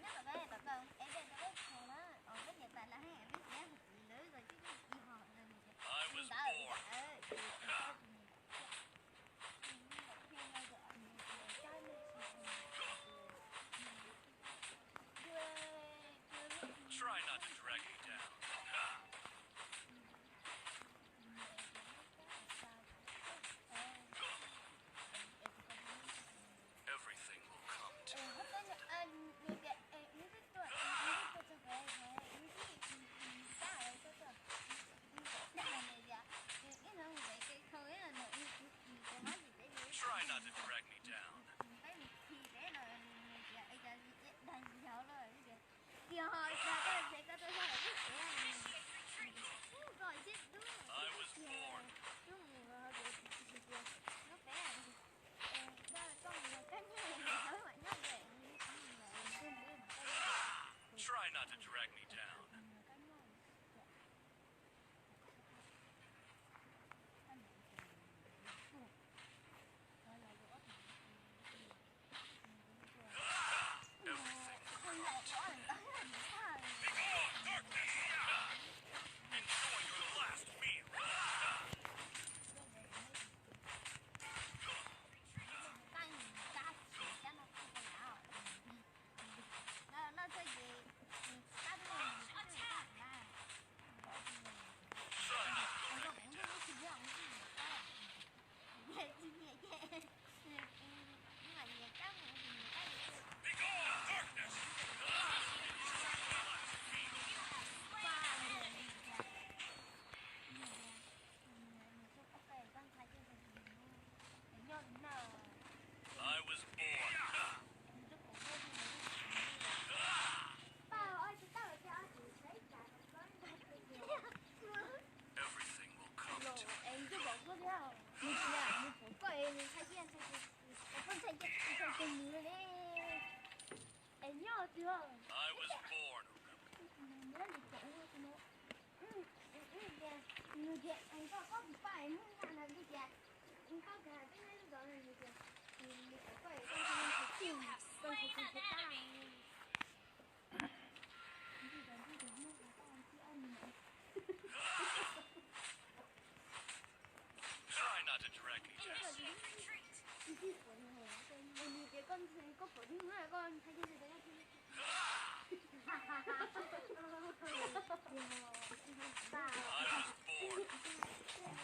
nhất là cái tập đầu em đây là cái thằng đó ở cái nhật bản là hai em biết nhé lưới rồi chứ đi họ rồi mình sẽ đã ở cái Try not to drag me down. Everything will come to Try not to drag me down. I was born. Try not to drag me down. Everything will come to darkness! Enjoy your last meal! Try not to drag me down. Begone, darkness! I was born. Everything will come to I was born a rebel. You have slain an enemy. Try not to drag me down.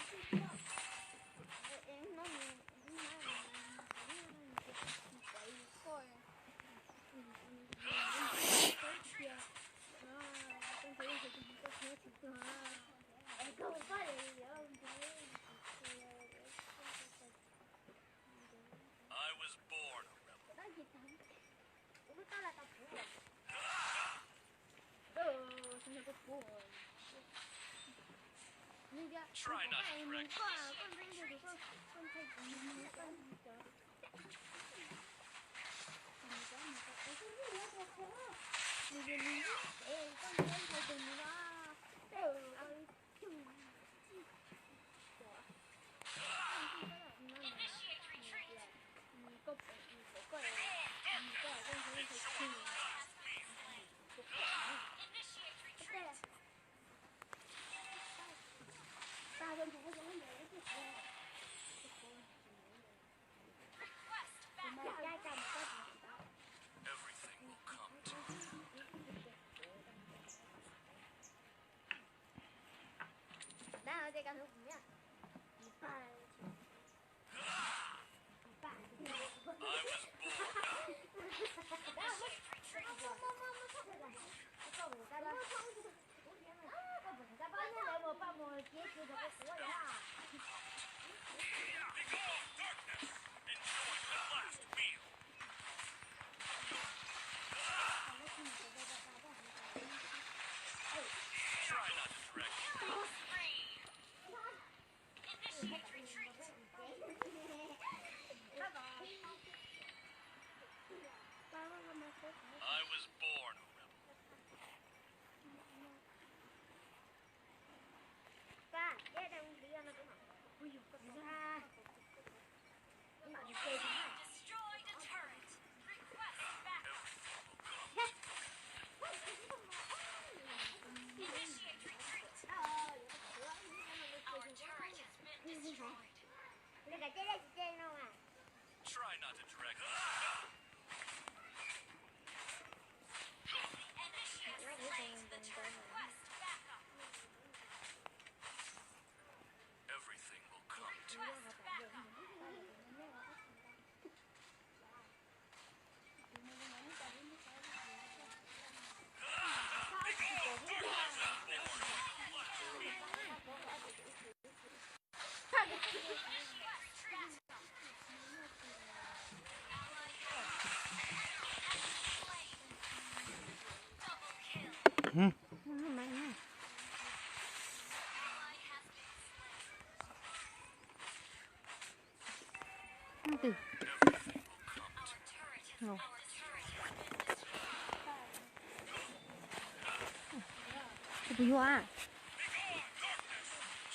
Initiate retreat. I was born. I was born a rebel. Try not to drag me down. Initiate retreat. Enjoy your last meal. Initiate retreat. Request backup. Everything Mạnh. Từ. Ngồi. Cái hoa.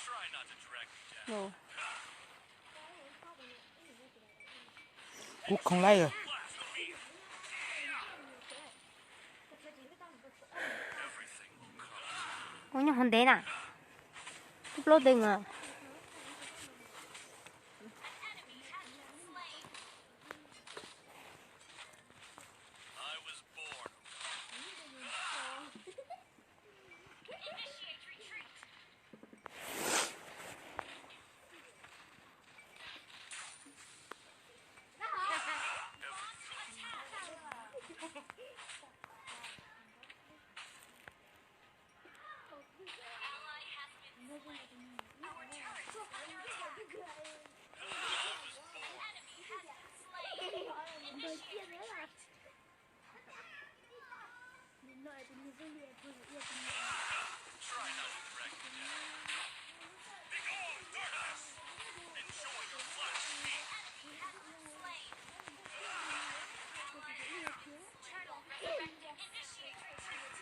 Try not to drag me down. Ngồi. Cút không lấy rồi. Ủa nhưng không đến à? Cúp lô đừng à? I was born. Initiate retreat. Ally has been slain. Our turret is under attack. Enemy has been slain. Initiate retreat. Try not to drag me down. Begone, darkness! Enjoy your flash speed. Enemy has been slain. Turtle resurrected. Initiate retreat.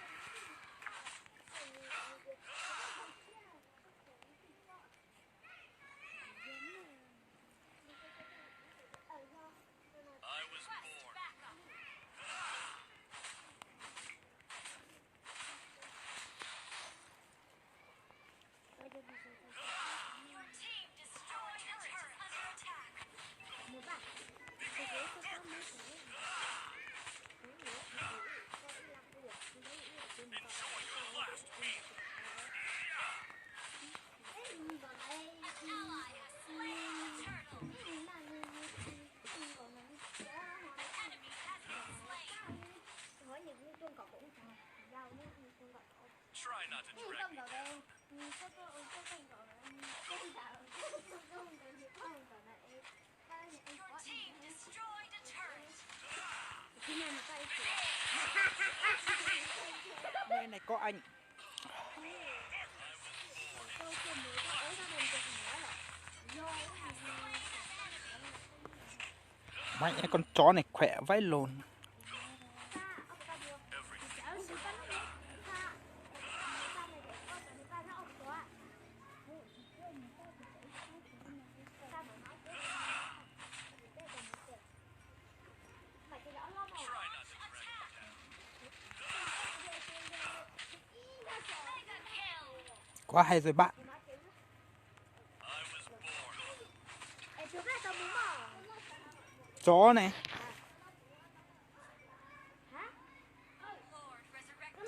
I was born. Backup. Your team destroyed a turret under attack. Enjoy your last beat. Ally has slain a turtle. Enemy has been slain. Try not to drag me down. Your team destroyed a turret. Nơi này có anh. Mày con chó này khỏe vãi lồn. Try not to drag me down. Mega kill. Quá hay rồi bạn. I was born. Chó này. Lord resurrected.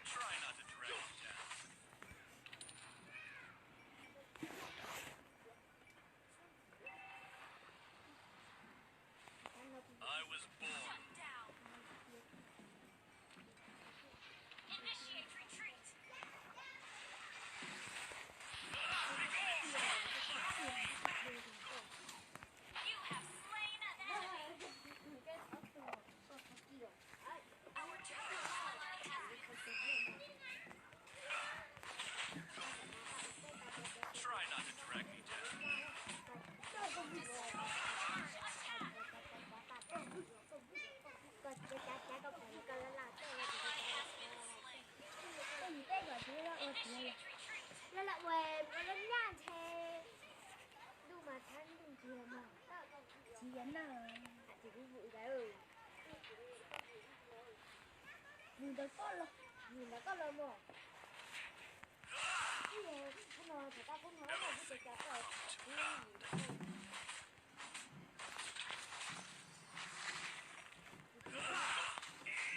Try not to drag me down. I was born. Down. Initiate retreat. You have slain an enemy. Our turret is under attack. Try not to drag me down. Destroy large attack. Initiate retreat.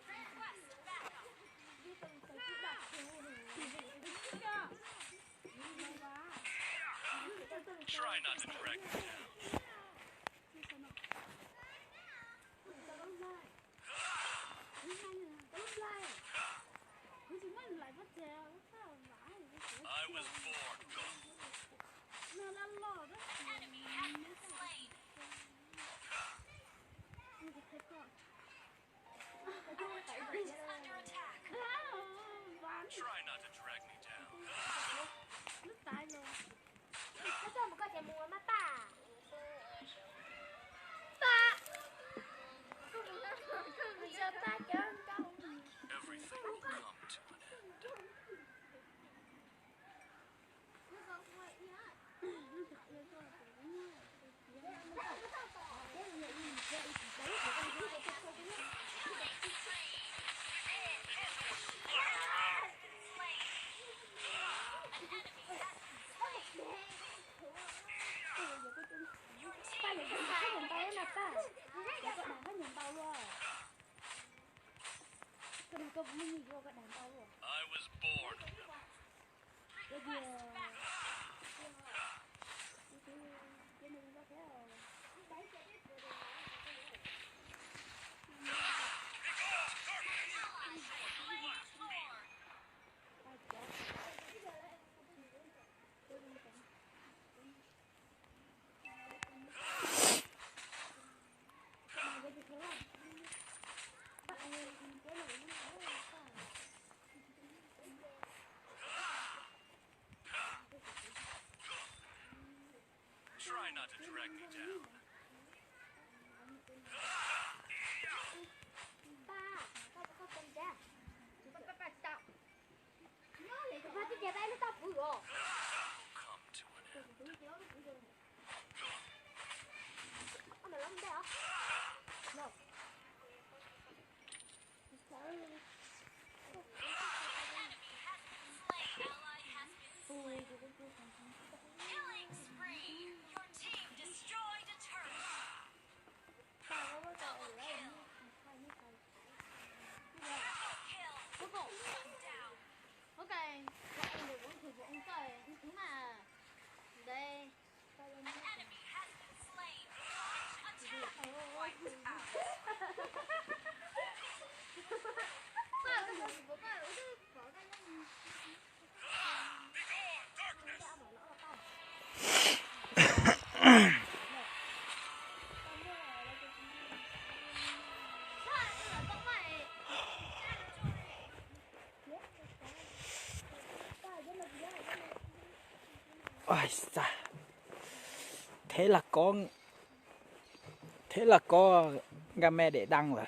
Request backup. Try not to drag me down. I was born. Enemy has been I was born. Try not to drag me down. Come to an end. Killing spree. Your team destroyed a turret. Double kill. Triple kill. Shut down. Ok, bọn em được uống thử của ông trời, ông thứ mà đây. An enemy has been slain. Attack. Wiped out. Sao cái gì của con cứ bỏ ra lên. Ôi xa. Thế là có game để đăng rồi.